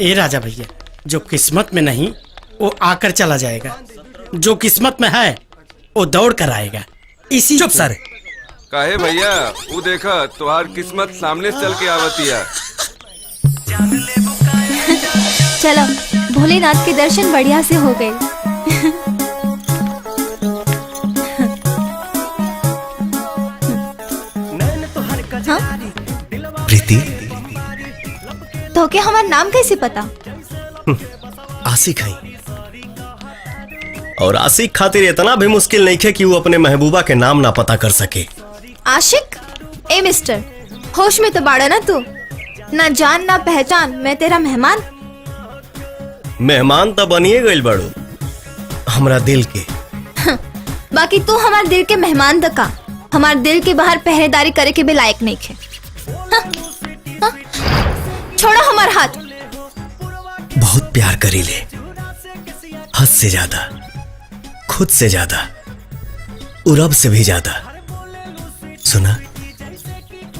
ए राजा भैया, जो किस्मत में नहीं वो आकर चला जाएगा, जो किस्मत में है वो दौड़ कर आएगा। इसी चुप सर। काहे भैया, वो देखा तुहार किस्मत सामने से चल के आवतिया। चलो, भोलेनाथ के दर्शन बढ़िया से हो गए। प्रीति, तो क्या हमारा नाम कैसे पता? आशिक है, और आशिक खातिर इतना भी मुश्किल नहीं है कि वो अपने महबूबा के नाम ना पता कर सके। आशिक? ए मिस्टर, होश में तो बाड़ा ना तू। ना जान ना पहचान, मैं तेरा मेहमान। मेहमान तो बनिए गइल बड़ो हमरा दिल के। बाकी तू हमारे दिल के मेहमान तो का, हमारे दिल के बाहर पहरेदारी करे के भी लायक नहीं है। छोड़ा हमारा हाथ। बहुत प्यार करी ले, हद से ज्यादा, खुद से ज्यादा, और रब से भी ज्यादा। सुना,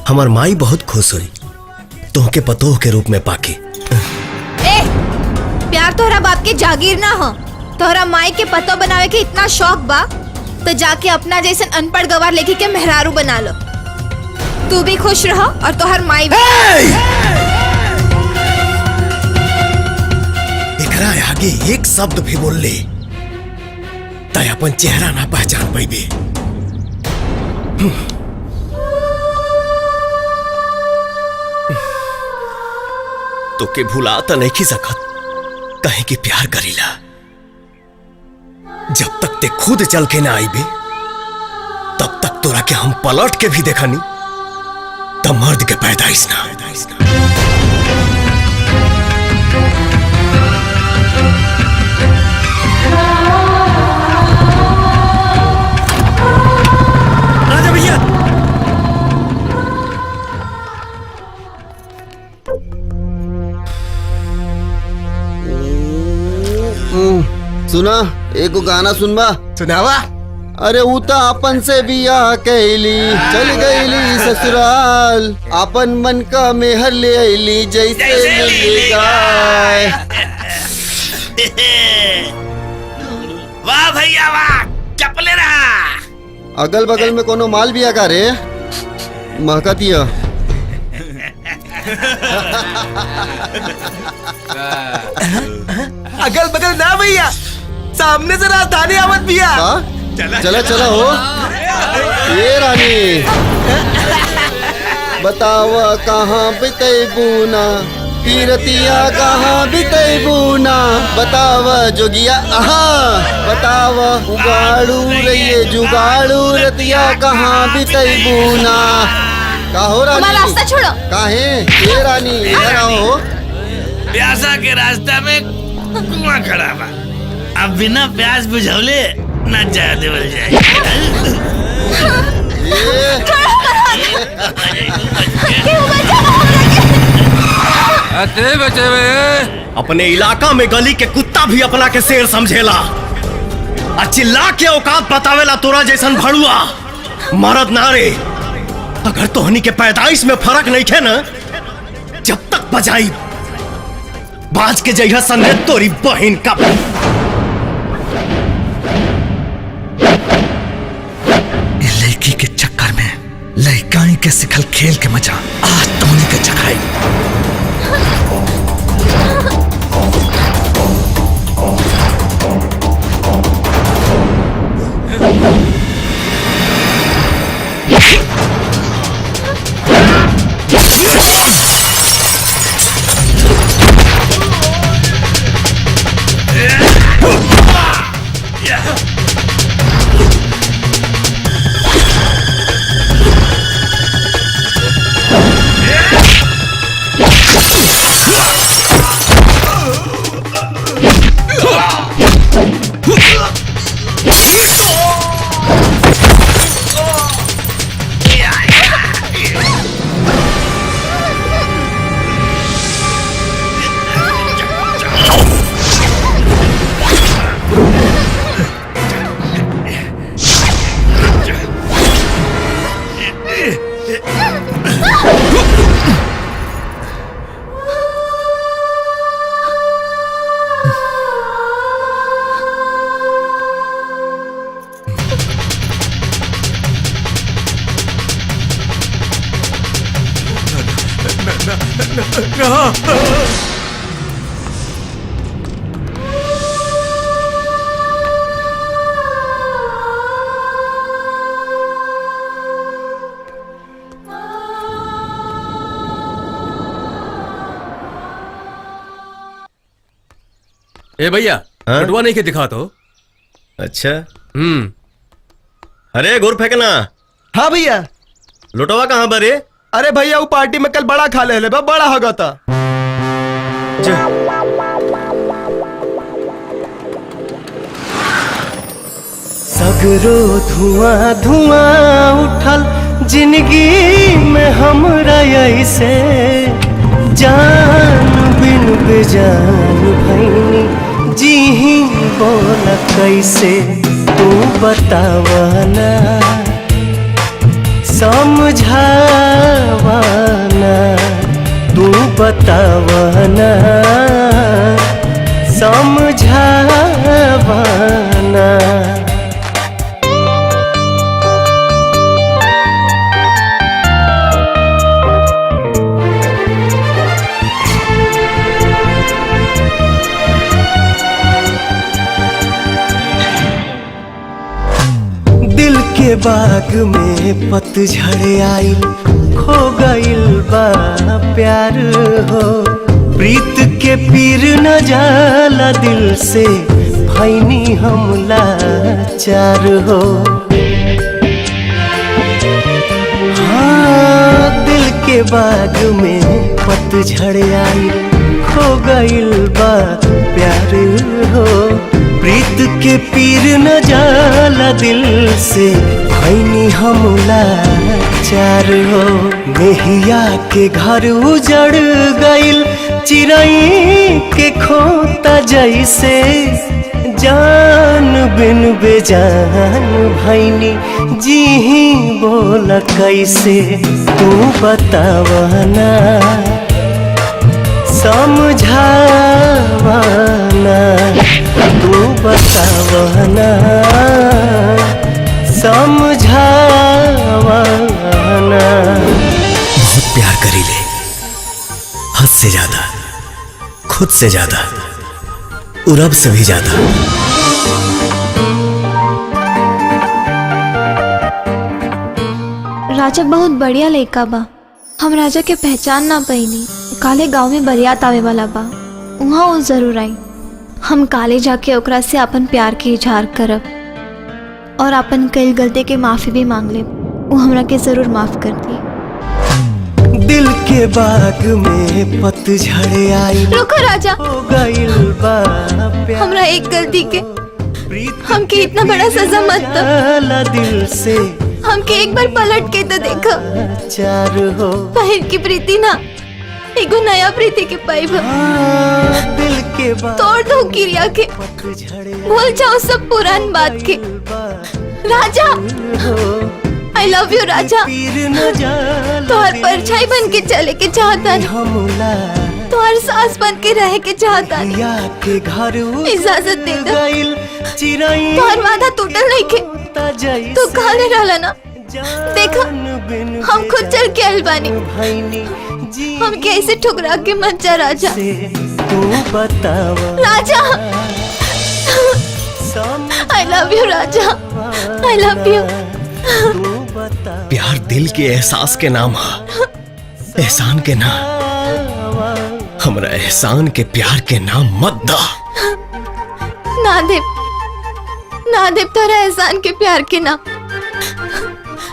हमार माई बहुत खुश हुई तोहके पतोह के रूप में पाके। ए, प्यार तोहरा बाप के जागीर ना हो। तोहरा माई के पतो बनावे के इतना शौक बा तो जाके अपना जैसन अनपढ़ गवार लेके के मेहरारू बना लो। तू भी खुश रहो और तोहर माई भी। एकरा आगे एक शब्द भी बोल ले तय अपन चेहरा ना पहचान पाइबे। तो के भुला तो नहीं सकत, कहे कि प्यार करीला। जब तक ते खुद चल के ना आईबे तब तक तोरा के हम पलट के भी देखनी तब मर्द के पैदाइश ना। राजा भैया, सुना, एगो गाना सुनबा। सुनावा। अरे ऊ तो अपन से बियाह कैली, चल गईली ससुराल, अपन मन का मेहर ले आईली जैसे मिली गाय। वाह भैया वाह, चपले रहा। अगल बगल में कोनो माल बिया का रे? महकतिया। अगल बगल ना भैया, सामने से राजधानी आवत भैया। चला चला हो। ये रानी बताव कहाँ बितैबूना, पीरतिया कहाँ बितैबूना, बताव जोगिया बताव उगाड़ू रहिए जुगाड़ू रतिया कहाँ बितैबूना। काहो रानी, रास्ता छोड़ो। काहे? ये रानी इधर आओ। प्यासा के रास्ता में कुआं खड़ा बा, अब बिना प्यास बुझौले न जा देवल जाए। अपने इलाका में गली के कुत्ता भी अपना के शेर समझेला, चिल्ला के औकात बतावेला तोरा जैसन भड़ुआ मरद नारे। अगर तोहनी के पैदाइश में फर्क नहीं थे ना, जब तक बजाई बाज के जइहा संगे तोरी बहन का। लड़की के चक्कर में लड़काई के सिखल खेल के मजा आज तोहनी के चखाई। ए भैया लुटवा नहीं के दिखा तो। अच्छा अरे गुर फेंकना। हाँ भैया। लुटवा कहाँ बरे? अरे भैया वो पार्टी में कल बड़ा खा ले बड़ा होगा था। सगरो धुआं धुआं उठल जिंदगी में हमरा ऐसे जान बिन बेजान भैनी जी ही बोल कैसे तू बतावना समझावना तू बतावना समझावना। के बाग में पतझड़ आइल खो गइल बा प्यार हो प्रीत के पीर न जाला दिल से भैनी हमला चार हो। हाँ दिल के बाग में पतझड़ आइल खो गइल बा प्यार हो प्रीत के पीर न जाला दिल से भैनी हमला चार हो। मेहिया के घर उजड़ गइल चिड़ई के खोता जैसे जान बिन बेजान भैनी जी ही बोल कैसे तू बतावना समझावना तू बतावना समझावना। बहुत प्यार करी ले हद से ज्यादा खुद से ज्यादा और रब से भी ज्यादा। राजा बहुत बढ़िया लड़का बा। हम राजा के पहचान ना पैनी। काले गांव में बरियात आवे वाला बा वहाँ वो जरूर आई। हम काले जाके ओकरा से अपन प्यार के इजहार करब और अपन कई गलती के माफी भी मांग लेब। वो हमरा के जरूर माफ कर दी। दिल के बाग में पतझड़ आई रुको राजा हो गइल बा प्यार हमरा एक गलती के हमके इतना बड़ा सजा मत दो। दिल से हमके एक बार पलट के तो देखो। चार हो पहल की प्रीति ना एगो नया प्रीति के पाइब। दिल के बाग तोड़ दो किरिया के भूल जाओ सब पुरान बात के। राजा आई लव यू राजा। तोहर परछाई बन के चले के चाहता तोहर सांस बन के रह के चाहता। इजाजत दे दो। तोहर वादा टूटल नहीं के तू कहले रहला ना। देखा हम खुद चल के आइल बानी। हम कैसे ठुकरा के मत जा राजा। राजा आई लव यू राजा आई लव यू। प्यार दिल के एहसास के नाम है एहसान के नाम। हमरा एहसान के प्यार के नाम मत दा। ना देव तोरा एहसान के प्यार के नाम।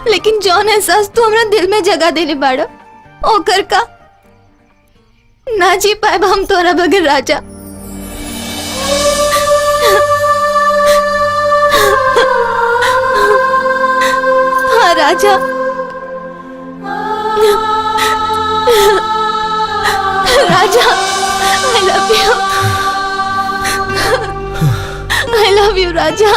लेकिन जौन एहसास तू हमरा दिल में जगह देने बाड़ा ओकर का ना जी पाए हम तोरा बगैर राजा। हाँ राजा राजा आई लव यू राजा।